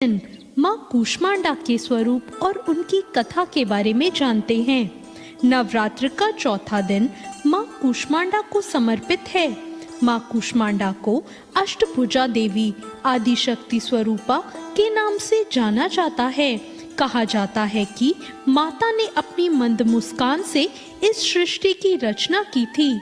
माँ कूष्मांडा के स्वरूप और उनकी कथा के बारे में जानते हैं। नवरात्र का चौथा दिन माँ कूष्मांडा को समर्पित है। माँ कूष्मांडा को अष्टभुजा देवी आदिशक्ति स्वरूपा के नाम से जाना जाता है। कहा जाता है कि माता ने अपनी मंद मुस्कान से इस सृष्टि की रचना की थी,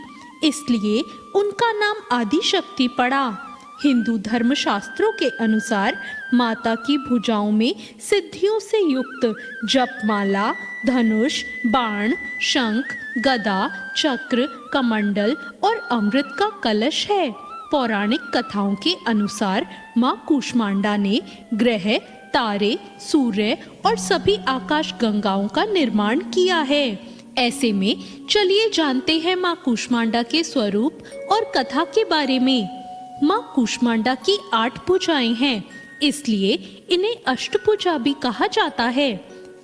इसलिए उनका नाम आदिशक्ति पड़ा। हिंदू धर्म शास्त्रों के अनुसार माता की भुजाओं में सिद्धियों से युक्त जपमाला, धनुष, बाण, शंख, गदा, चक्र, कमंडल और अमृत का कलश है। पौराणिक कथाओं के अनुसार माँ कूष्मांडा ने ग्रह, तारे, सूर्य और सभी आकाश गंगाओं का निर्माण किया है। ऐसे में चलिए जानते हैं माँ कूष्मांडा के स्वरूप और कथा के बारे में। माँ कूष्मांडा की 8 भुजाएं हैं, इसलिए इन्हें अष्टभुजा भी कहा जाता है।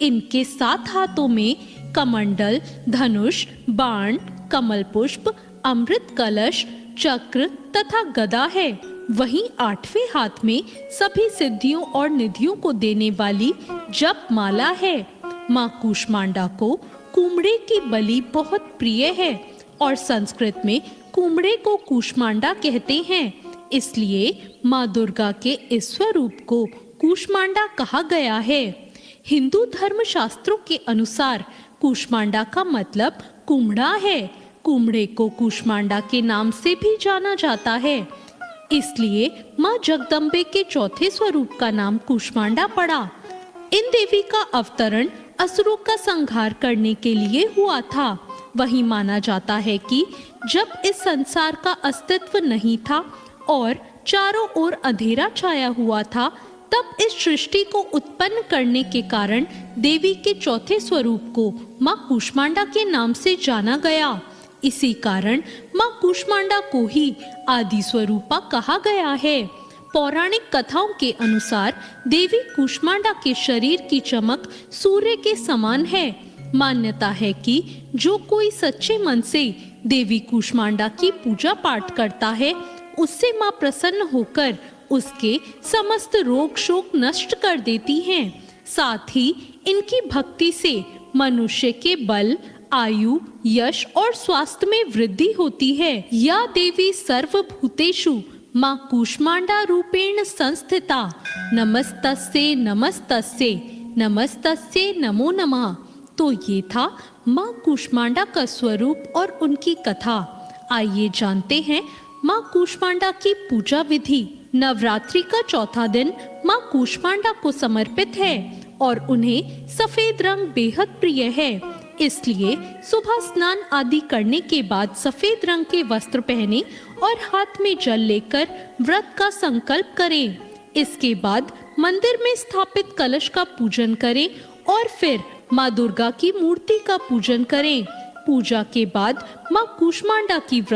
इनके 7 हाथों में कमंडल, धनुष, बाण, कमल पुष्प, अमृत कलश, चक्र तथा गदा है। वहीं 8वें हाथ में सभी सिद्धियों और निधियों को देने वाली जप माला है। माँ कूष्मांडा को कुमड़े की बलि बहुत प्रिय है और संस्कृत में कुमड़े को कूष्मांडा कहते हैं, इसलिए माँ दुर्गा के इस स्वरूप को कूष्मांडा कहा गया है। हिंदू धर्म शास्त्रों के अनुसार कूष्मांडा का मतलब कुमड़ा है। कुमड़े को कूष्मांडा के नाम से भी जाना जाता है, इसलिए माँ जगदम्बे के चौथे स्वरूप का नाम कूष्मांडा पड़ा। इन देवी का अवतरण असुरों का संहार करने के लिए हुआ था। वही माना जाता है कि जब इस संसार का अस्तित्व नहीं था और चारों ओर अंधेरा छाया हुआ था, तब इस सृष्टि को उत्पन्न करने के कारण देवी के चौथे स्वरूप को माँ कूष्मांडा के नाम से जाना गया। इसी कारण माँ कूष्मांडा को ही आदि स्वरूपा कहा गया है। पौराणिक कथाओं के अनुसार देवी कूष्मांडा के शरीर की चमक सूर्य के समान है। मान्यता है कि जो कोई सच्चे मन से देवी कूष्मांडा की पूजा पाठ करता है, उससे माँ प्रसन्न होकर उसके समस्त रोग शोक नष्ट कर देती हैं। साथ ही इनकी भक्ति से मनुष्य के बल, आयु, यश और स्वास्थ्य में वृद्धि होती है। या देवी सर्वभूतेषु माँ कूष्मांडा रूपेण संस्थिता, नमस्तस्ये नमस्तस्ये नमस्तस्ये नमो नमः। तो ये था माँ कूष्मांडा का स्वरूप और उनकी कथा। आइए जानते हैं माँ कूष्मांडा की पूजा विधि। नवरात्रि का चौथा दिन माँ कूष्मांडा को समर्पित है और उन्हें सफेद रंग बेहद प्रिय है, इसलिए सुबह स्नान आदि करने के बाद सफेद रंग के वस्त्र पहने और हाथ में जल लेकर व्रत का संकल्प करें। इसके बाद मंदिर में स्थापित कलश का पूजन करें और फिर माँ दुर्गा की मूर्ति का पूजन करें। पूजा के बाद माँ कूष्मांडा की व्रत